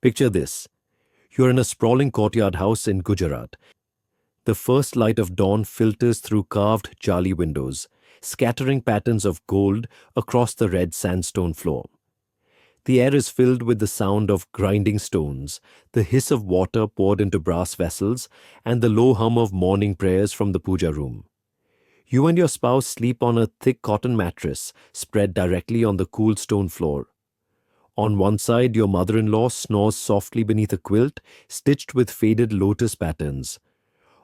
Picture this. You're in a sprawling courtyard house in Gujarat. The first light of dawn filters through carved jali windows, scattering patterns of gold across the red sandstone floor. The air is filled with the sound of grinding stones, the hiss of water poured into brass vessels, and the low hum of morning prayers from the puja room. You and your spouse sleep on a thick cotton mattress spread directly on the cool stone floor. On one side, your mother-in-law snores softly beneath a quilt stitched with faded lotus patterns.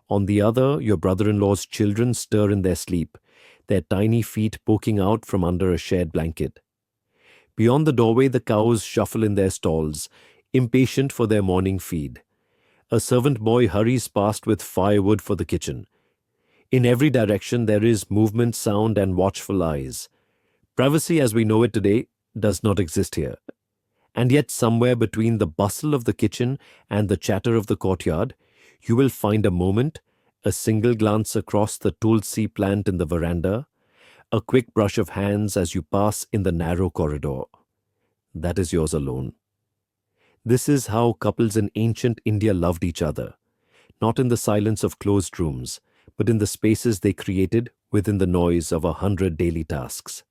On the other, your brother-in-law's children stir in their sleep, their tiny feet poking out from under a shared blanket. Beyond the doorway, the cows shuffle in their stalls, impatient for their morning feed. A servant boy hurries past with firewood for the kitchen. In every direction, there is movement, sound, and watchful eyes. Privacy as we know it today does not exist here. And yet, somewhere between the bustle of the kitchen and the chatter of the courtyard, you will find a moment, a single glance across the tulsi plant in the veranda, a quick brush of hands as you pass in the narrow corridor. That is yours alone. This is how couples in ancient India loved each other, not in the silence of closed rooms, but in the spaces they created within the noise of 100 daily tasks.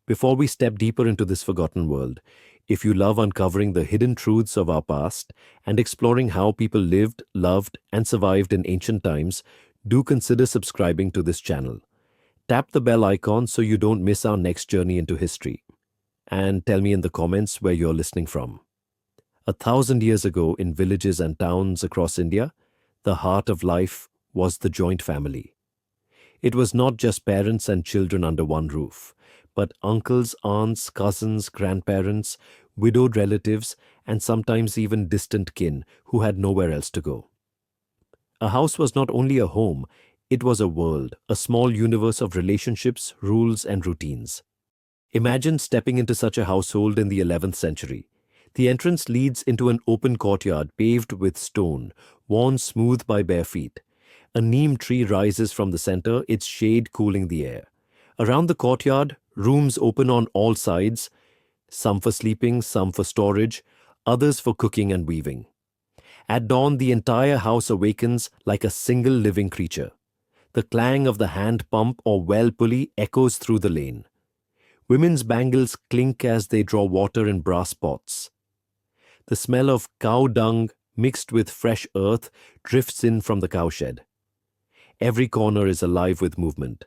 Before we step deeper into this forgotten world, if you love uncovering the hidden truths of our past and exploring how people lived, loved, and survived in ancient times, do consider subscribing to this channel. Tap the bell icon so you don't miss our next journey into history. And tell me in the comments where you're listening from. 1,000 years ago, in villages and towns across India, the heart of life was the joint family. It was not just parents and children under one roof, but uncles, aunts, cousins, grandparents, widowed relatives, and sometimes even distant kin who had nowhere else to go. A house was not only a home, it was a world, a small universe of relationships, rules, and routines. Imagine stepping into such a household in the 11th century. The entrance leads into an open courtyard paved with stone, worn smooth by bare feet. A neem tree rises from the center, its shade cooling the air. Around the courtyard, rooms open on all sides, some for sleeping, some for storage, others for cooking and weaving. At dawn, the entire house awakens like a single living creature. The clang of the hand pump or well pulley echoes through the lane. Women's bangles clink as they draw water in brass pots. The smell of cow dung mixed with fresh earth drifts in from the cowshed. Every corner is alive with movement.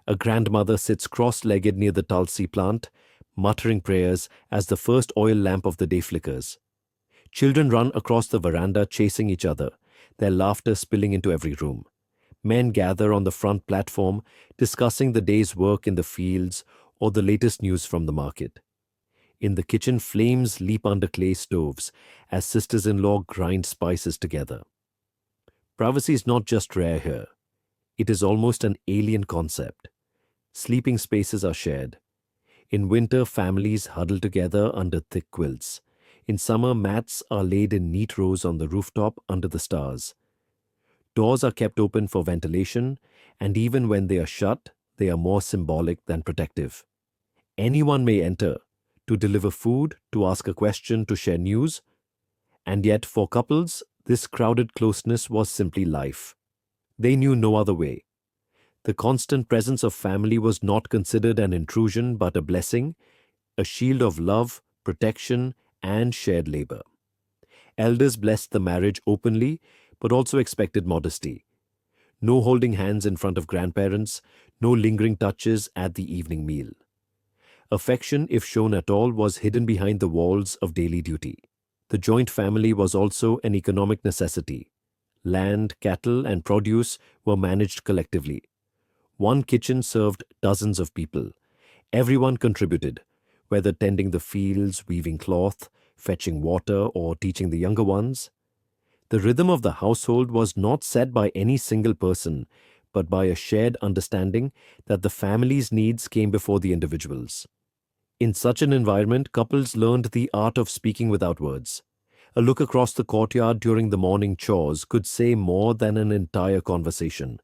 A grandmother sits cross-legged near the tulsi plant, muttering prayers as the first oil lamp of the day flickers. Children run across the veranda chasing each other, their laughter spilling into every room. Men gather on the front platform, discussing the day's work in the fields or the latest news from the market. In the kitchen, flames leap under clay stoves as sisters-in-law grind spices together. Privacy is not just rare here. It is almost an alien concept. Sleeping spaces are shared. In winter, families huddle together under thick quilts. In summer, mats are laid in neat rows on the rooftop under the stars. Doors are kept open for ventilation, and even when they are shut, they are more symbolic than protective. Anyone may enter, to deliver food, to ask a question, to share news. And yet, for couples, this crowded closeness was simply life. They knew no other way. The constant presence of family was not considered an intrusion but a blessing, a shield of love, protection, and shared labor. Elders blessed the marriage openly, but also expected modesty. No holding hands in front of grandparents, no lingering touches at the evening meal. Affection, if shown at all, was hidden behind the walls of daily duty. The joint family was also an economic necessity. Land, cattle, and produce were managed collectively. One kitchen served dozens of people. Everyone contributed, whether tending the fields, weaving cloth, fetching water, or teaching the younger ones. The rhythm of the household was not set by any single person, but by a shared understanding that the family's needs came before the individual's. In such an environment, couples learned the art of speaking without words. A look across the courtyard during the morning chores could say more than an entire conversation.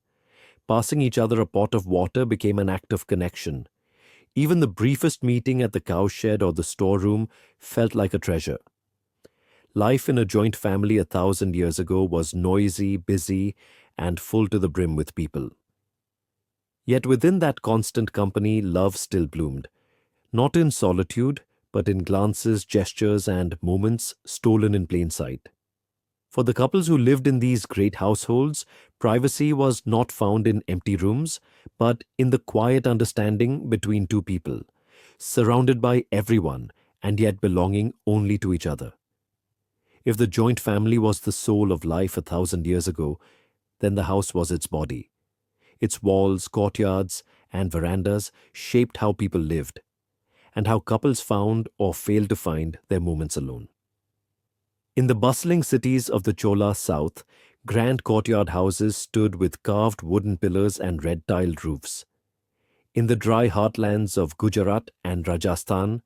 Passing each other a pot of water became an act of connection. Even the briefest meeting at the cowshed or the storeroom felt like a treasure. Life in a joint family 1,000 years ago was noisy, busy, and full to the brim with people. Yet within that constant company, love still bloomed, not in solitude, but in glances, gestures, and moments stolen in plain sight. For the couples who lived in these great households, privacy was not found in empty rooms, but in the quiet understanding between two people, surrounded by everyone and yet belonging only to each other. If the joint family was the soul of life 1,000 years ago, then the house was its body. Its walls, courtyards, and verandas shaped how people lived, and how couples found or failed to find their moments alone. In the bustling cities of the Chola south, grand courtyard houses stood with carved wooden pillars and red tiled roofs. In the dry heartlands of Gujarat and Rajasthan,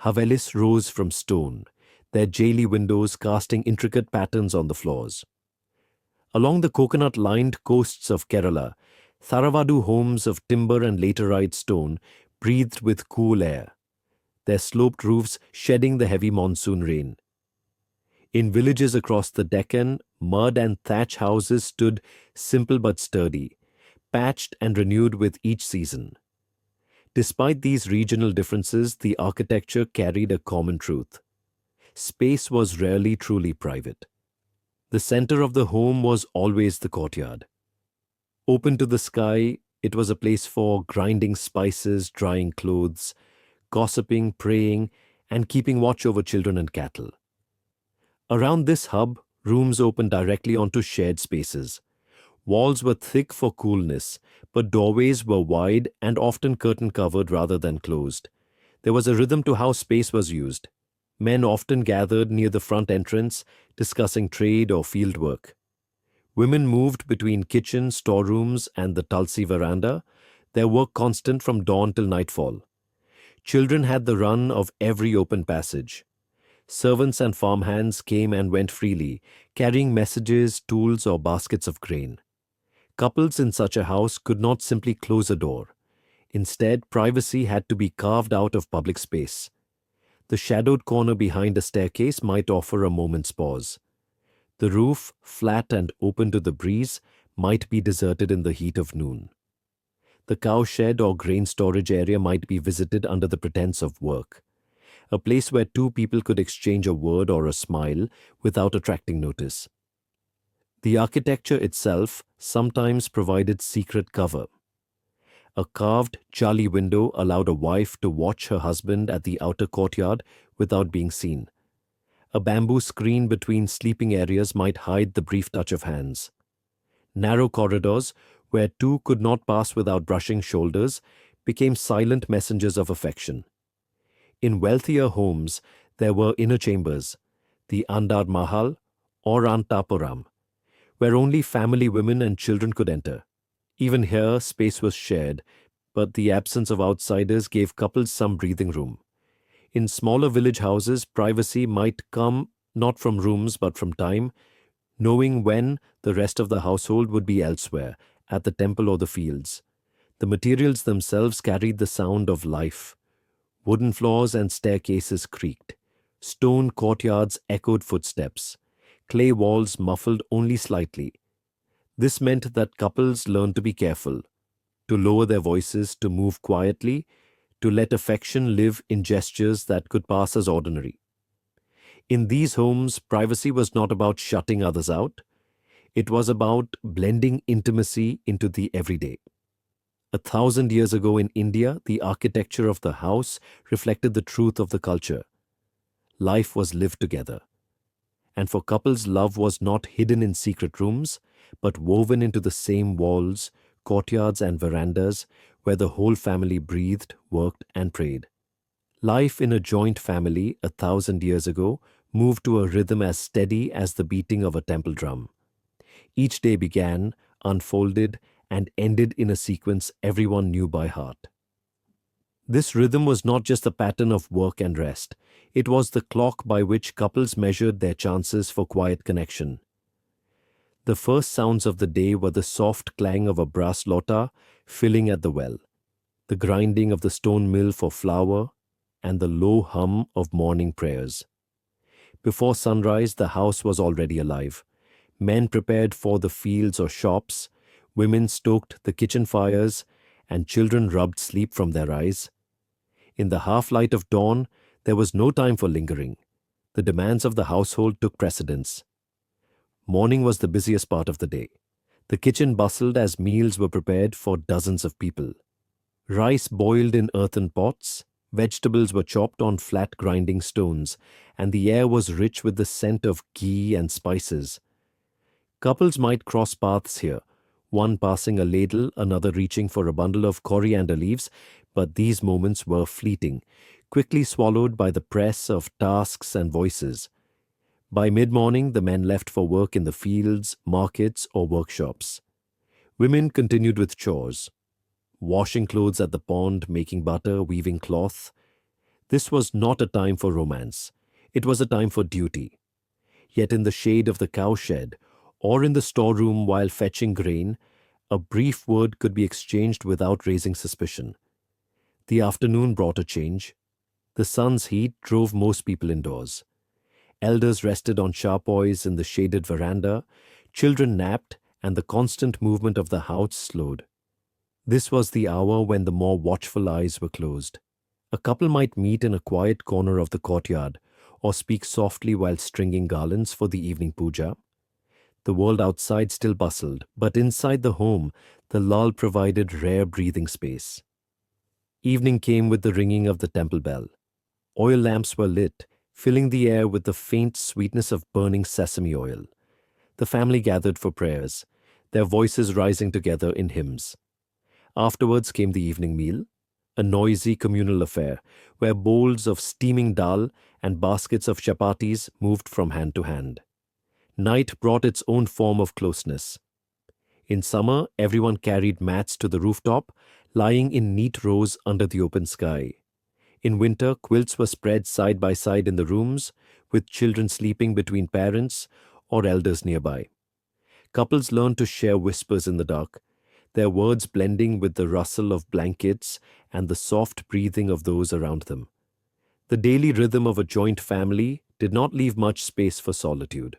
Havelis rose from stone, their jaily windows casting intricate patterns on the floors. Along the coconut lined coasts of Kerala, Tharavadu homes of timber and laterite stone breathed with cool air, their sloped roofs shedding the heavy monsoon rain. In villages across the Deccan, mud and thatch houses stood simple but sturdy, patched and renewed with each season. Despite these regional differences, the architecture carried a common truth. Space was rarely truly private. The center of the home was always the courtyard. Open to the sky, it was a place for grinding spices, drying clothes, gossiping, praying, and keeping watch over children and cattle. Around this hub, rooms opened directly onto shared spaces. Walls were thick for coolness, but doorways were wide and often curtain-covered rather than closed. There was a rhythm to how space was used. Men often gathered near the front entrance, discussing trade or field work. Women moved between kitchen, storerooms, and the Tulsi veranda, their work constant from dawn till nightfall. Children had the run of every open passage. Servants and farmhands came and went freely, carrying messages, tools, or baskets of grain. Couples in such a house could not simply close a door. Instead, privacy had to be carved out of public space. The shadowed corner behind a staircase might offer a moment's pause. The roof, flat and open to the breeze, might be deserted in the heat of noon. The cowshed or grain storage area might be visited under the pretense of work, a place where two people could exchange a word or a smile without attracting notice. The architecture itself sometimes provided secret cover. A carved jali window allowed a wife to watch her husband at the outer courtyard without being seen. A bamboo screen between sleeping areas might hide the brief touch of hands. Narrow corridors, where two could not pass without brushing shoulders, became silent messengers of affection. In wealthier homes, there were inner chambers, the Andar Mahal or Antapuram, where only family women and children could enter. Even here, space was shared, but the absence of outsiders gave couples some breathing room. In smaller village houses, privacy might come not from rooms but from time, knowing when the rest of the household would be elsewhere, at the temple or the fields. The materials themselves carried the sound of life. Wooden floors and staircases creaked. Stone courtyards echoed footsteps. Clay walls muffled only slightly. This meant that couples learned to be careful, to lower their voices, to move quietly, to let affection live in gestures that could pass as ordinary. In these homes, privacy was not about shutting others out. It was about blending intimacy into the everyday. 1,000 years ago in India, the architecture of the house reflected the truth of the culture. Life was lived together. And for couples, love was not hidden in secret rooms, but woven into the same walls, courtyards, and verandas where the whole family breathed, worked, and prayed. Life in a joint family 1,000 years ago moved to a rhythm as steady as the beating of a temple drum. Each day began, unfolded, and ended in a sequence everyone knew by heart. This rhythm was not just the pattern of work and rest. It was the clock by which couples measured their chances for quiet connection. The first sounds of the day were the soft clang of a brass lota filling at the well, the grinding of the stone mill for flour, and the low hum of morning prayers. Before sunrise, the house was already alive. Men prepared for the fields or shops, women stoked the kitchen fires, and children rubbed sleep from their eyes. In the half light of dawn, there was no time for lingering. The demands of the household took precedence. Morning was the busiest part of the day. The kitchen bustled as meals were prepared for dozens of people. Rice boiled in earthen pots, vegetables were chopped on flat grinding stones, and the air was rich with the scent of ghee and spices. Couples might cross paths here, one passing a ladle, another reaching for a bundle of coriander leaves, but these moments were fleeting, quickly swallowed by the press of tasks and voices. By mid-morning, the men left for work in the fields, markets, or workshops. Women continued with chores, washing clothes at the pond, making butter, weaving cloth. This was not a time for romance. It was a time for duty. Yet in the shade of the cowshed, or in the storeroom while fetching grain, a brief word could be exchanged without raising suspicion. The afternoon brought a change. The sun's heat drove most people indoors. Elders rested on charpoys in the shaded veranda, children napped, and the constant movement of the house slowed. This was the hour when the more watchful eyes were closed. A couple might meet in a quiet corner of the courtyard, or speak softly while stringing garlands for the evening puja. The world outside still bustled, but inside the home, the lull provided rare breathing space. Evening came with the ringing of the temple bell. Oil lamps were lit, filling the air with the faint sweetness of burning sesame oil. The family gathered for prayers, their voices rising together in hymns. Afterwards came the evening meal, a noisy communal affair where bowls of steaming dal and baskets of chapatis moved from hand to hand. Night brought its own form of closeness. In summer, everyone carried mats to the rooftop, lying in neat rows under the open sky. In winter, quilts were spread side by side in the rooms, with children sleeping between parents or elders nearby. Couples learned to share whispers in the dark, their words blending with the rustle of blankets and the soft breathing of those around them. The daily rhythm of a joint family did not leave much space for solitude.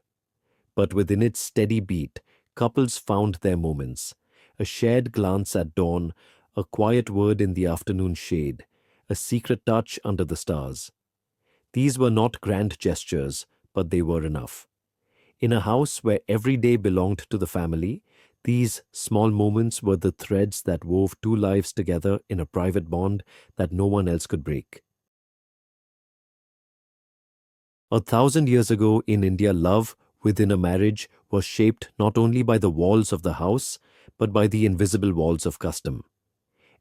But within its steady beat, couples found their moments. A shared glance at dawn, a quiet word in the afternoon shade, a secret touch under the stars. These were not grand gestures, but they were enough. In a house where every day belonged to the family, these small moments were the threads that wove two lives together in a private bond that no one else could break. 1,000 years ago in India, love within a marriage was shaped not only by the walls of the house, but by the invisible walls of custom.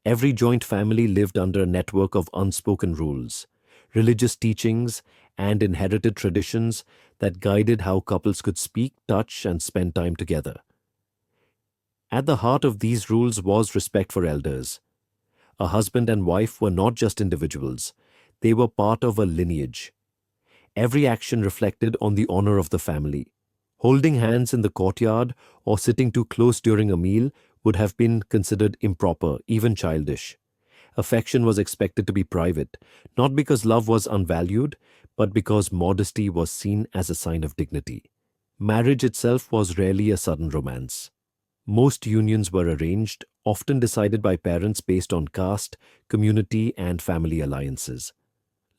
Every joint family lived under a network of unspoken rules, religious teachings, and inherited traditions that guided how couples could speak, touch, and spend time together. At the heart of these rules was respect for elders. A husband and wife were not just individuals, they were part of a lineage. Every action reflected on the honor of the family. Holding hands in the courtyard or sitting too close during a meal would have been considered improper, even childish. Affection was expected to be private, not because love was unvalued, but because modesty was seen as a sign of dignity. Marriage itself was rarely a sudden romance. Most unions were arranged, often decided by parents based on caste, community, and family alliances.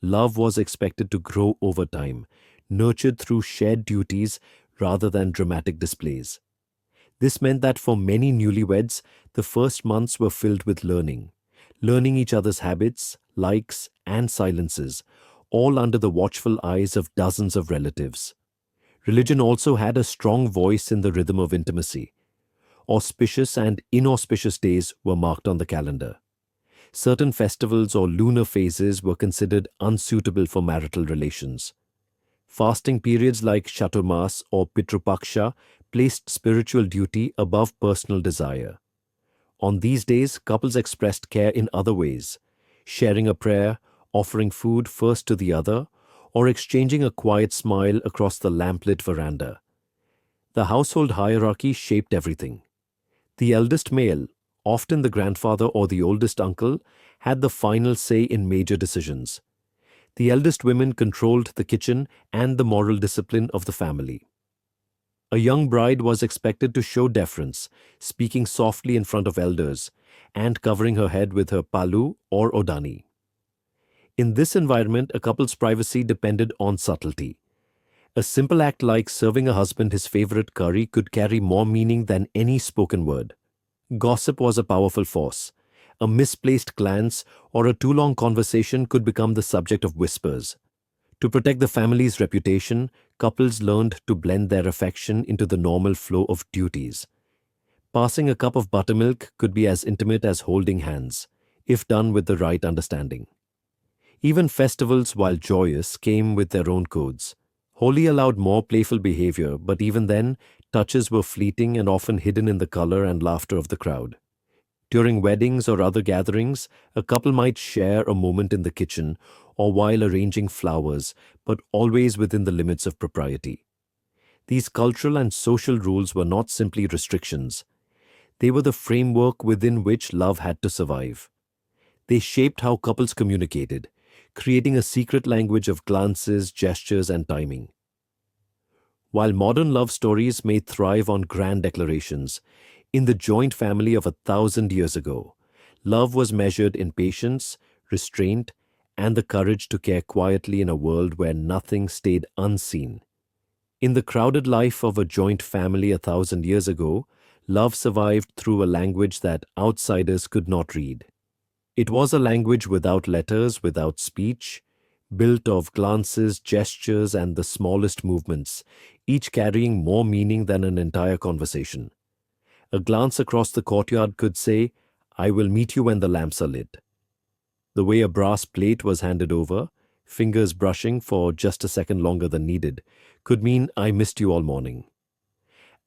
Love was expected to grow over time, nurtured through shared duties rather than dramatic displays. This meant that for many newlyweds, the first months were filled with learning each other's habits, likes, and silences, all under the watchful eyes of dozens of relatives. Religion also had a strong voice in the rhythm of intimacy. Auspicious and inauspicious days were marked on the calendar. Certain festivals or lunar phases were considered unsuitable for marital relations. Fasting periods like Chaturmas or Pitrupaksha placed spiritual duty above personal desire. On these days, couples expressed care in other ways, sharing a prayer, offering food first to the other, or exchanging a quiet smile across the lamplit veranda. The household hierarchy shaped everything. The eldest male, often the grandfather or the oldest uncle, had the final say in major decisions. The eldest women controlled the kitchen and the moral discipline of the family. A young bride was expected to show deference, speaking softly in front of elders, and covering her head with her palu or odani. In this environment, a couple's privacy depended on subtlety. A simple act like serving a husband his favorite curry could carry more meaning than any spoken word. Gossip was a powerful force. A misplaced glance or a too long conversation could become the subject of whispers. To protect the family's reputation, couples learned to blend their affection into the normal flow of duties. Passing a cup of buttermilk could be as intimate as holding hands, if done with the right understanding. Even festivals, while joyous, came with their own codes. Holi allowed more playful behavior, but even then, touches were fleeting and often hidden in the color and laughter of the crowd. During weddings or other gatherings, a couple might share a moment in the kitchen or while arranging flowers, but always within the limits of propriety. These cultural and social rules were not simply restrictions. They were the framework within which love had to survive. They shaped how couples communicated, creating a secret language of glances, gestures, and timing. While modern love stories may thrive on grand declarations, in the joint family of 1,000 years ago, love was measured in patience, restraint, and the courage to care quietly in a world where nothing stayed unseen. In the crowded life of a joint family 1,000 years ago, love survived through a language that outsiders could not read. It was a language without letters, without speech, built of glances, gestures, and the smallest movements, each carrying more meaning than an entire conversation. A glance across the courtyard could say, "I will meet you when the lamps are lit." The way a brass plate was handed over, fingers brushing for just a second longer than needed, could mean, "I missed you all morning."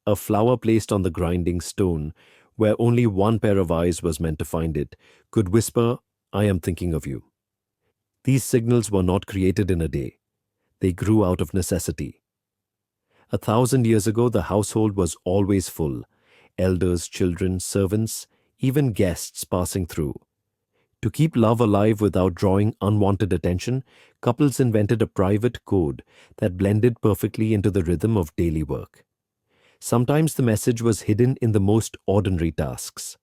A flower placed on the grinding stone, where only one pair of eyes was meant to find it, could whisper, "I am thinking of you." These signals were not created in a day. They grew out of necessity. 1,000 years ago, the household was always full. Elders, children, servants, even guests passing through. To keep love alive without drawing unwanted attention, couples invented a private code that blended perfectly into the rhythm of daily work. Sometimes the message was hidden in the most ordinary tasks.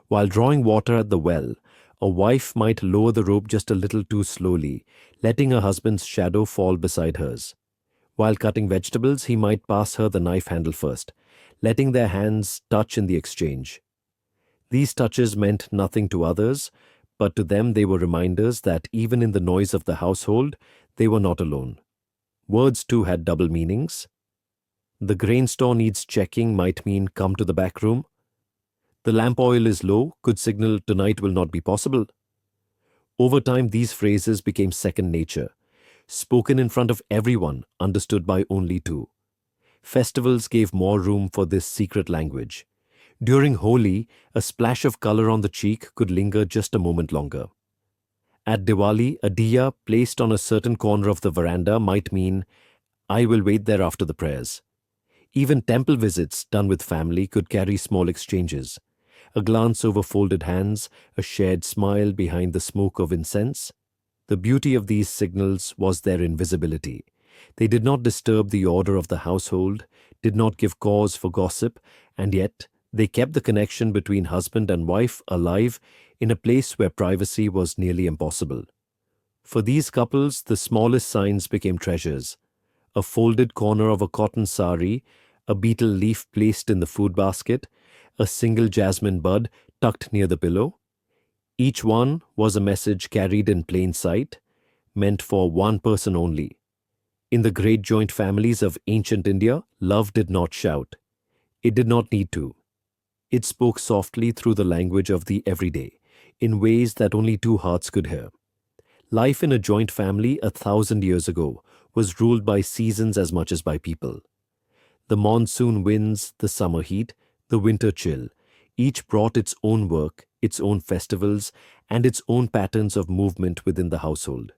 While drawing water at the well, a wife might lower the rope just a little too slowly, letting her husband's shadow fall beside hers. While cutting vegetables, he might pass her the knife handle first, letting their hands touch in the exchange. These touches meant nothing to others, but to them they were reminders that even in the noise of the household, they were not alone. Words too had double meanings. The grain store needs checking might mean come to the back room. The lamp oil is low could signal tonight will not be possible. Over time, these phrases became second nature, spoken in front of everyone, understood by only two. Festivals gave more room for this secret language. During Holi, a splash of color on the cheek could linger just a moment longer. At Diwali, a diya placed on a certain corner of the veranda might mean, "I will wait there after the prayers." Even temple visits done with family could carry small exchanges. A glance over folded hands, a shared smile behind the smoke of incense. The beauty of these signals was their invisibility. They did not disturb the order of the household, did not give cause for gossip, and yet they kept the connection between husband and wife alive in a place where privacy was nearly impossible. For these couples, the smallest signs became treasures. A folded corner of a cotton sari, a betel leaf placed in the food basket, a single jasmine bud tucked near the pillow. Each one was a message carried in plain sight, meant for one person only. In the great joint families of ancient India, love did not shout. It did not need to. It spoke softly through the language of the everyday, in ways that only two hearts could hear. Life in a joint family 1,000 years ago was ruled by seasons as much as by people. The monsoon winds, the summer heat, the winter chill, each brought its own work, its own festivals, and its own patterns of movement within the household.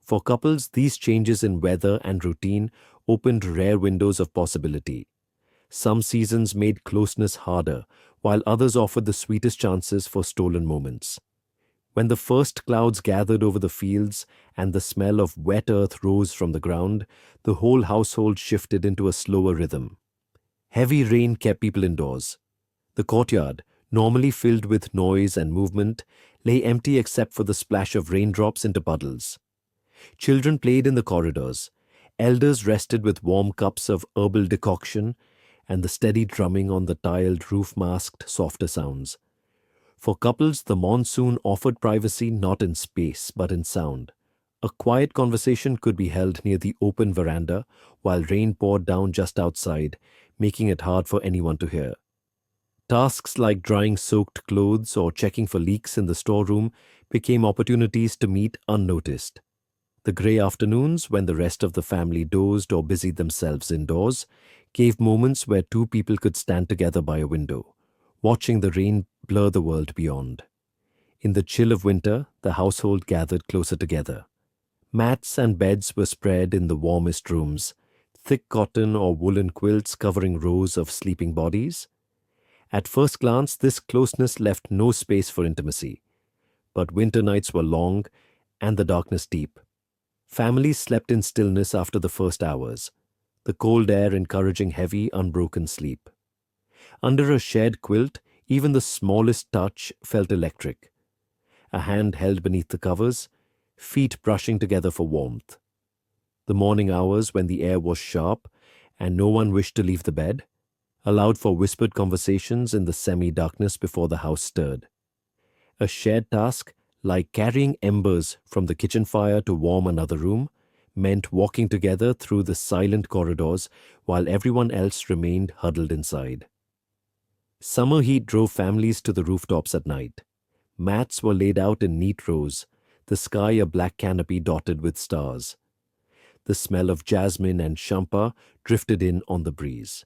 For couples, these changes in weather and routine opened rare windows of possibility. Some seasons made closeness harder, while others offered the sweetest chances for stolen moments. When the first clouds gathered over the fields and the smell of wet earth rose from the ground, the whole household shifted into a slower rhythm. Heavy rain kept people indoors. The courtyard, normally filled with noise and movement, lay empty except for the splash of raindrops into puddles. Children played in the corridors. Elders rested with warm cups of herbal decoction, and the steady drumming on the tiled roof masked softer sounds. For couples, the monsoon offered privacy not in space but in sound. A quiet conversation could be held near the open veranda while rain poured down just outside, making it hard for anyone to hear. Tasks like drying soaked clothes or checking for leaks in the storeroom became opportunities to meet unnoticed. The grey afternoons, when the rest of the family dozed or busied themselves indoors, gave moments where two people could stand together by a window, watching the rain blur the world beyond. In the chill of winter, the household gathered closer together. Mats and beds were spread in the warmest rooms, thick cotton or woolen quilts covering rows of sleeping bodies. At first glance, this closeness left no space for intimacy. But winter nights were long and the darkness deep. Families slept in stillness after the first hours, the cold air encouraging heavy, unbroken sleep. Under a shared quilt, even the smallest touch felt electric. A hand held beneath the covers, feet brushing together for warmth. The morning hours, when the air was sharp and no one wished to leave the bed, allowed for whispered conversations in the semi-darkness before the house stirred. A shared task, like carrying embers from the kitchen fire to warm another room, meant walking together through the silent corridors while everyone else remained huddled inside. Summer heat drove families to the rooftops at night. Mats were laid out in neat rows, the sky a black canopy dotted with stars. The smell of jasmine and champa drifted in on the breeze.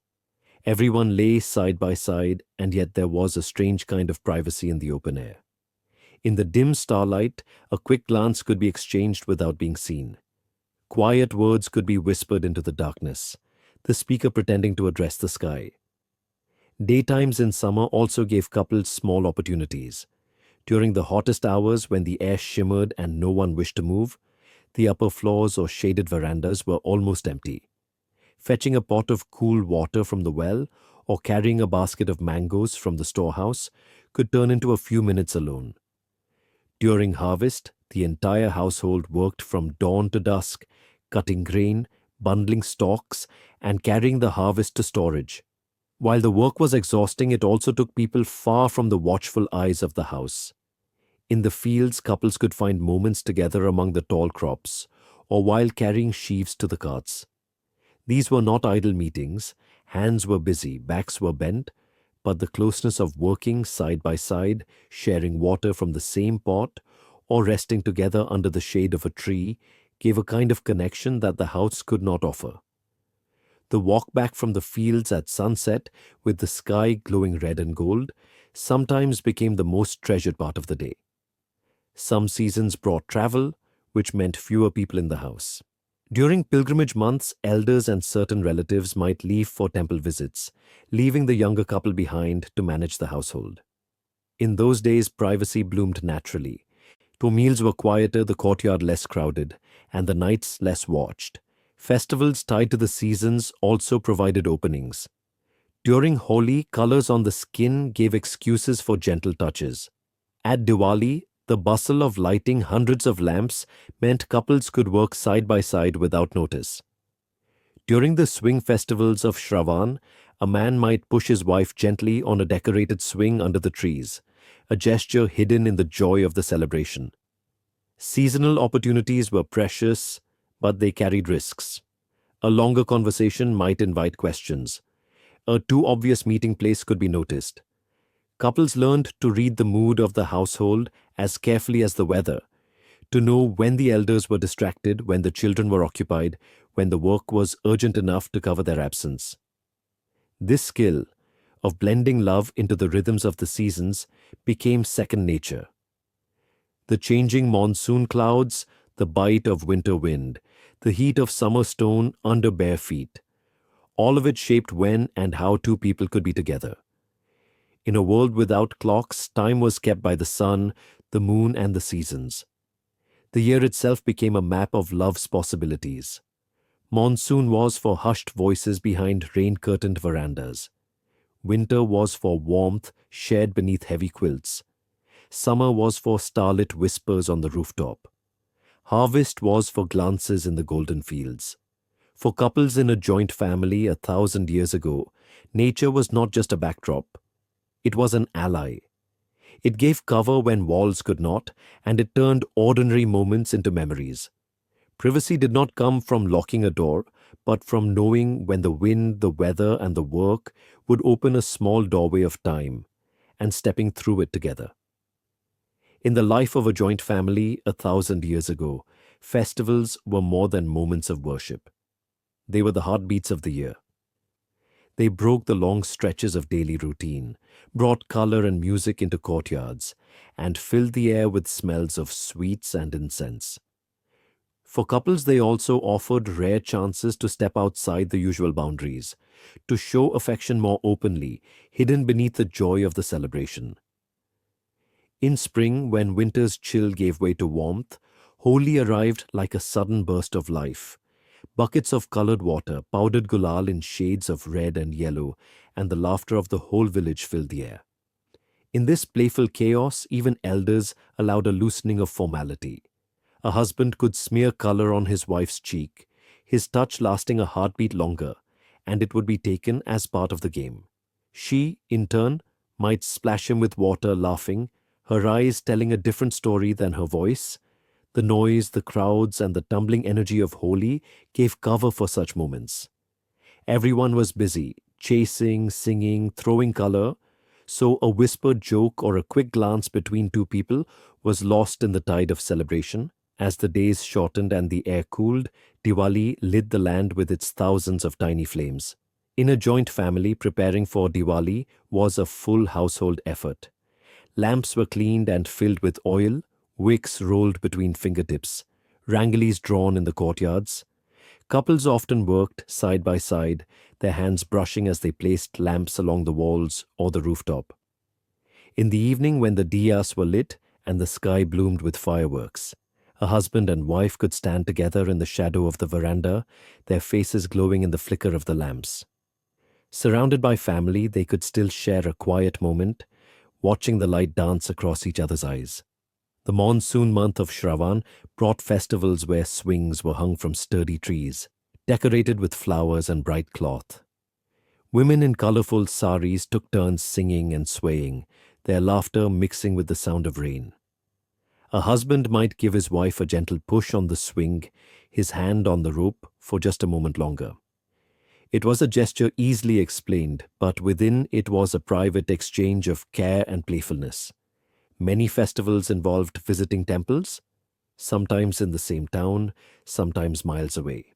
Everyone lay side by side, and yet there was a strange kind of privacy in the open air. In the dim starlight, a quick glance could be exchanged without being seen. Quiet words could be whispered into the darkness, the speaker pretending to address the sky. Daytimes in summer also gave couples small opportunities. During the hottest hours, when the air shimmered and no one wished to move, the upper floors or shaded verandas were almost empty. Fetching a pot of cool water from the well or carrying a basket of mangoes from the storehouse could turn into a few minutes alone. During harvest, the entire household worked from dawn to dusk, cutting grain, bundling stalks, and carrying the harvest to storage. While the work was exhausting, it also took people far from the watchful eyes of the house. In the fields, couples could find moments together among the tall crops, or while carrying sheaves to the carts. These were not idle meetings. Hands were busy, backs were bent, but the closeness of working side by side, sharing water from the same pot, or resting together under the shade of a tree gave a kind of connection that the house could not offer. The walk back from the fields at sunset, with the sky glowing red and gold, sometimes became the most treasured part of the day. Some seasons brought travel, which meant fewer people in the house. During pilgrimage months, elders and certain relatives might leave for temple visits, leaving the younger couple behind to manage the household. In those days, privacy bloomed naturally. Though meals were quieter, the courtyard less crowded, and the nights less watched. Festivals tied to the seasons also provided openings. During Holi, colors on the skin gave excuses for gentle touches. At Diwali, the bustle of lighting hundreds of lamps meant couples could work side by side without notice. During the swing festivals of Shravan, a man might push his wife gently on a decorated swing under the trees, a gesture hidden in the joy of the celebration. Seasonal opportunities were precious, but they carried risks. A longer conversation might invite questions. A too obvious meeting place could be noticed. Couples learned to read the mood of the household as carefully as the weather, to know when the elders were distracted, when the children were occupied, when the work was urgent enough to cover their absence. This skill of blending love into the rhythms of the seasons became second nature. The changing monsoon clouds, the bite of winter wind, the heat of summer stone under bare feet, all of it shaped when and how two people could be together. In a world without clocks, time was kept by the sun, the moon, and the seasons. The year itself became a map of love's possibilities. Monsoon was for hushed voices behind rain-curtained verandas. Winter was for warmth shared beneath heavy quilts. Summer was for starlit whispers on the rooftop. Harvest was for glances in the golden fields. For couples in a joint family 1,000 years ago, nature was not just a backdrop. It was an ally. It gave cover when walls could not, and it turned ordinary moments into memories. Privacy did not come from locking a door, but from knowing when the wind, the weather, and the work would open a small doorway of time, and stepping through it together. In the life of a joint family 1,000 years ago, festivals were more than moments of worship. They were the heartbeats of the year. They broke the long stretches of daily routine, brought color and music into courtyards, and filled the air with smells of sweets and incense. For couples, they also offered rare chances to step outside the usual boundaries, to show affection more openly, hidden beneath the joy of the celebration. In spring, when winter's chill gave way to warmth, Holi arrived like a sudden burst of life. Buckets of colored water, powdered gulal in shades of red and yellow, and the laughter of the whole village filled the air. In this playful chaos, even elders allowed a loosening of formality. A husband could smear color on his wife's cheek, his touch lasting a heartbeat longer, and it would be taken as part of the game. She, in turn, might splash him with water, laughing, her eyes telling a different story than her voice. The noise, the crowds, and the tumbling energy of Holi gave cover for such moments. Everyone was busy, chasing, singing, throwing color, so a whispered joke or a quick glance between two people was lost in the tide of celebration. As the days shortened and the air cooled, Diwali lit the land with its thousands of tiny flames. In a joint family, preparing for Diwali was a full household effort. Lamps were cleaned and filled with oil, wicks rolled between fingertips, rangolis drawn in the courtyards. Couples often worked side by side, their hands brushing as they placed lamps along the walls or the rooftop. In the evening, when the diyas were lit and the sky bloomed with fireworks, a husband and wife could stand together in the shadow of the veranda, their faces glowing in the flicker of the lamps. Surrounded by family, they could still share a quiet moment, watching the light dance across each other's eyes. The monsoon month of Shravan brought festivals where swings were hung from sturdy trees, decorated with flowers and bright cloth. Women in colorful saris took turns singing and swaying, their laughter mixing with the sound of rain. A husband might give his wife a gentle push on the swing, his hand on the rope for just a moment longer. It was a gesture easily explained, but within it was a private exchange of care and playfulness. Many festivals involved visiting temples, sometimes in the same town, sometimes miles away.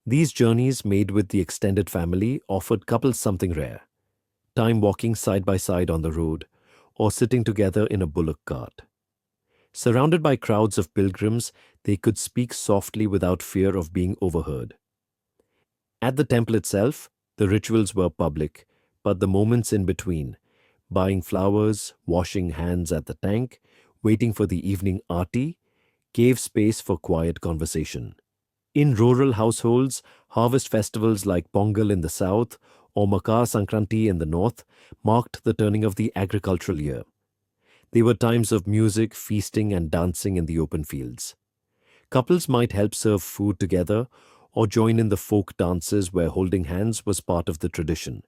These journeys, made with the extended family, offered couples something rare: time walking side by side on the road, or sitting together in a bullock cart. Surrounded by crowds of pilgrims, they could speak softly without fear of being overheard. At the temple itself, the rituals were public, but the moments in between, buying flowers, washing hands at the tank, waiting for the evening aarti, gave space for quiet conversation. In rural households, harvest festivals like Pongal in the south or Makar Sankranti in the north marked the turning of the agricultural year. They were times of music, feasting, and dancing in the open fields. Couples might help serve food together or join in the folk dances where holding hands was part of the tradition.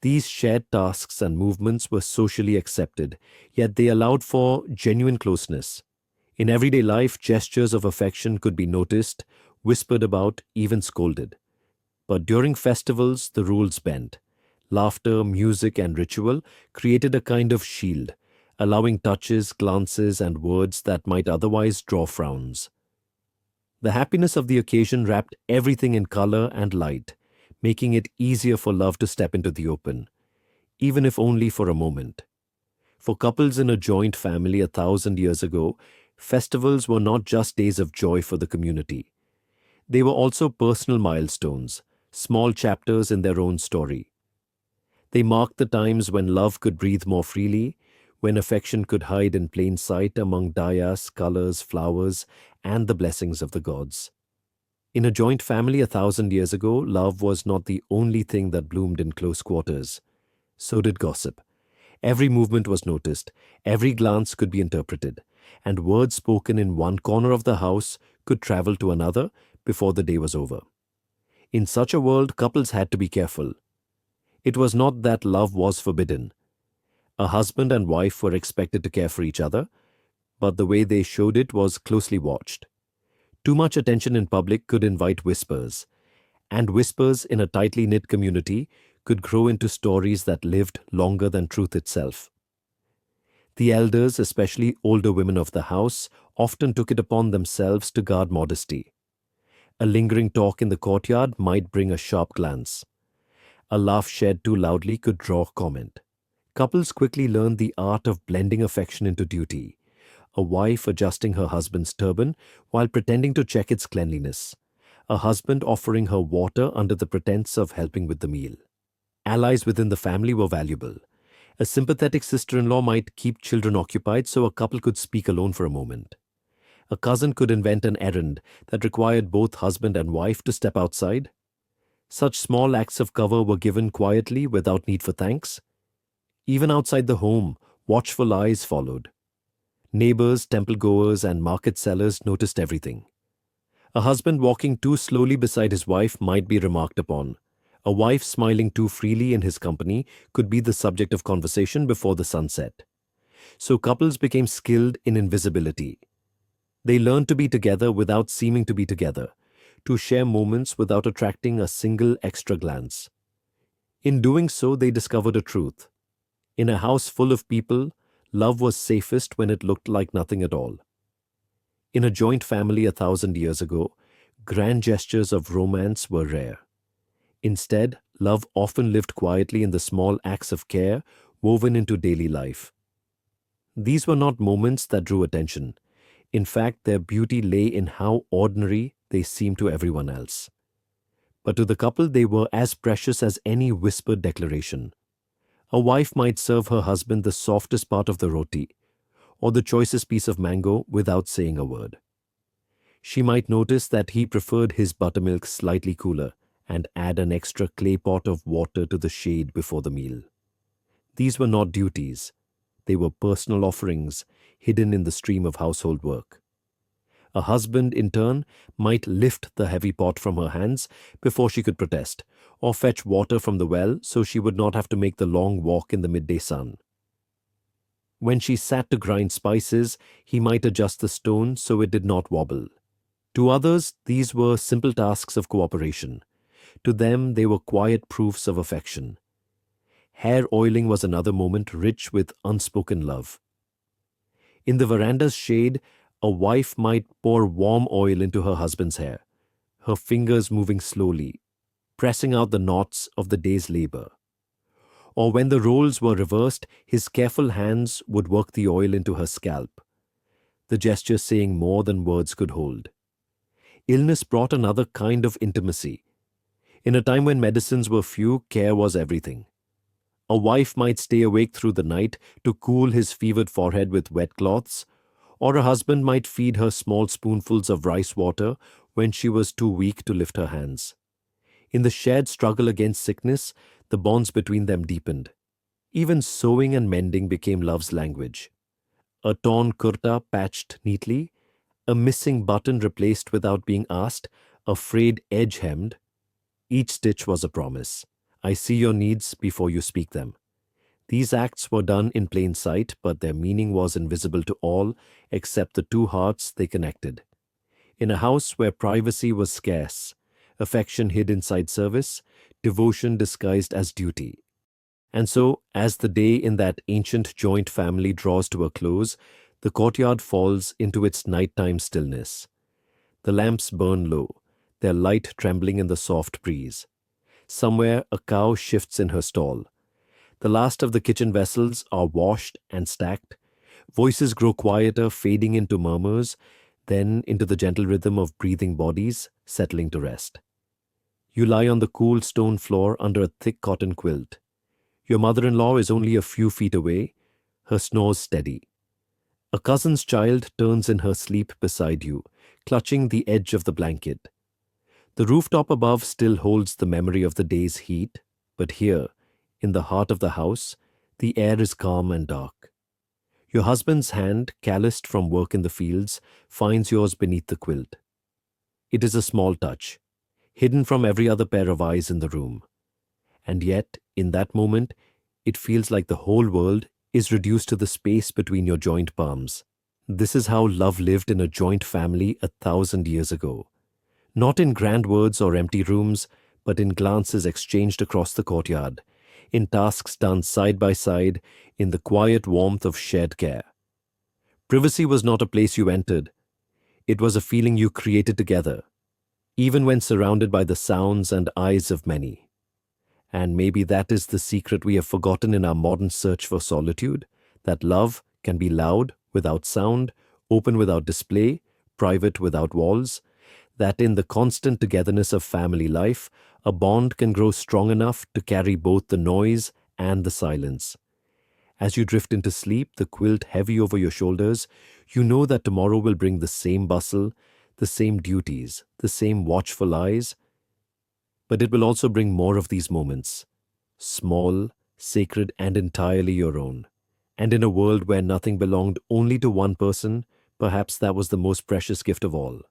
These shared tasks and movements were socially accepted, yet they allowed for genuine closeness. In everyday life, gestures of affection could be noticed, whispered about, even scolded. But during festivals, the rules bent. Laughter, music, and ritual created a kind of shield, allowing touches, glances, and words that might otherwise draw frowns. The happiness of the occasion wrapped everything in color and light, making it easier for love to step into the open, even if only for a moment. For couples in a joint family 1,000 years ago, festivals were not just days of joy for the community. They were also personal milestones, small chapters in their own story. They marked the times when love could breathe more freely, when affection could hide in plain sight among dayas, colors, flowers, and the blessings of the gods. In a joint family 1,000 years ago, love was not the only thing that bloomed in close quarters. So did gossip. Every movement was noticed, every glance could be interpreted, and words spoken in one corner of the house could travel to another before the day was over. In such a world, couples had to be careful. It was not that love was forbidden. A husband and wife were expected to care for each other, but the way they showed it was closely watched. Too much attention in public could invite whispers, and whispers in a tightly knit community could grow into stories that lived longer than truth itself. The elders, especially older women of the house, often took it upon themselves to guard modesty. A lingering talk in the courtyard might bring a sharp glance. A laugh shared too loudly could draw comment. Couples quickly learned the art of blending affection into duty, a wife adjusting her husband's turban while pretending to check its cleanliness, a husband offering her water under the pretense of helping with the meal. Allies within the family were valuable. A sympathetic sister-in-law might keep children occupied so a couple could speak alone for a moment. A cousin could invent an errand that required both husband and wife to step outside. Such small acts of cover were given quietly without need for thanks. Even outside the home, watchful eyes followed. Neighbors, temple-goers, and market sellers noticed everything. A husband walking too slowly beside his wife might be remarked upon. A wife smiling too freely in his company could be the subject of conversation before the sun set. So couples became skilled in invisibility. They learned to be together without seeming to be together, to share moments without attracting a single extra glance. In doing so, they discovered a truth. In a house full of people, love was safest when it looked like nothing at all. In a joint family 1,000 years ago, grand gestures of romance were rare. Instead, love often lived quietly in the small acts of care woven into daily life. These were not moments that drew attention. In fact, their beauty lay in how ordinary they seemed to everyone else. But to the couple, they were as precious as any whispered declaration. A wife might serve her husband the softest part of the roti, or the choicest piece of mango without saying a word. She might notice that he preferred his buttermilk slightly cooler and add an extra clay pot of water to the shade before the meal. These were not duties. They were personal offerings hidden in the stream of household work. A husband, in turn, might lift the heavy pot from her hands before she could protest, or fetch water from the well so she would not have to make the long walk in the midday sun. When she sat to grind spices, he might adjust the stone so it did not wobble. To others, these were simple tasks of cooperation. To them, they were quiet proofs of affection. Hair oiling was another moment rich with unspoken love. In the veranda's shade, a wife might pour warm oil into her husband's hair, her fingers moving slowly, pressing out the knots of the day's labor. Or when the roles were reversed, his careful hands would work the oil into her scalp, the gesture saying more than words could hold. Illness brought another kind of intimacy. In a time when medicines were few, care was everything. A wife might stay awake through the night to cool his fevered forehead with wet cloths, or a husband might feed her small spoonfuls of rice water when she was too weak to lift her hands. In the shared struggle against sickness, the bonds between them deepened. Even sewing and mending became love's language. A torn kurta patched neatly, a missing button replaced without being asked, a frayed edge hemmed. Each stitch was a promise. I see your needs before you speak them. These acts were done in plain sight, but their meaning was invisible to all except the two hearts they connected. In a house where privacy was scarce, affection hid inside service, devotion disguised as duty. And so, as the day in that ancient joint family draws to a close, the courtyard falls into its nighttime stillness. The lamps burn low, their light trembling in the soft breeze. Somewhere a cow shifts in her stall. The last of the kitchen vessels are washed and stacked. Voices grow quieter, fading into murmurs, then into the gentle rhythm of breathing bodies settling to rest. You lie on the cool stone floor under a thick cotton quilt. Your mother-in-law is only a few feet away, her snores steady. A cousin's child turns in her sleep beside you, clutching the edge of the blanket. The rooftop above still holds the memory of the day's heat, but here, in the heart of the house, the air is calm and dark. Your husband's hand, calloused from work in the fields, finds yours beneath the quilt. It is a small touch, hidden from every other pair of eyes in the room. And yet, in that moment, it feels like the whole world is reduced to the space between your joint palms. This is how love lived in a joint family 1,000 years ago. Not in grand words or empty rooms, but in glances exchanged across the courtyard, in tasks done side by side, in the quiet warmth of shared care. Privacy was not a place you entered, it was a feeling you created together, even when surrounded by the sounds and eyes of many. And maybe that is the secret we have forgotten in our modern search for solitude, that love can be loud without sound, open without display, private without walls, that in the constant togetherness of family life, a bond can grow strong enough to carry both the noise and the silence. As you drift into sleep, the quilt heavy over your shoulders, you know that tomorrow will bring the same bustle, the same duties, the same watchful eyes, but it will also bring more of these moments, small, sacred, and entirely your own. And in a world where nothing belonged only to one person, perhaps that was the most precious gift of all.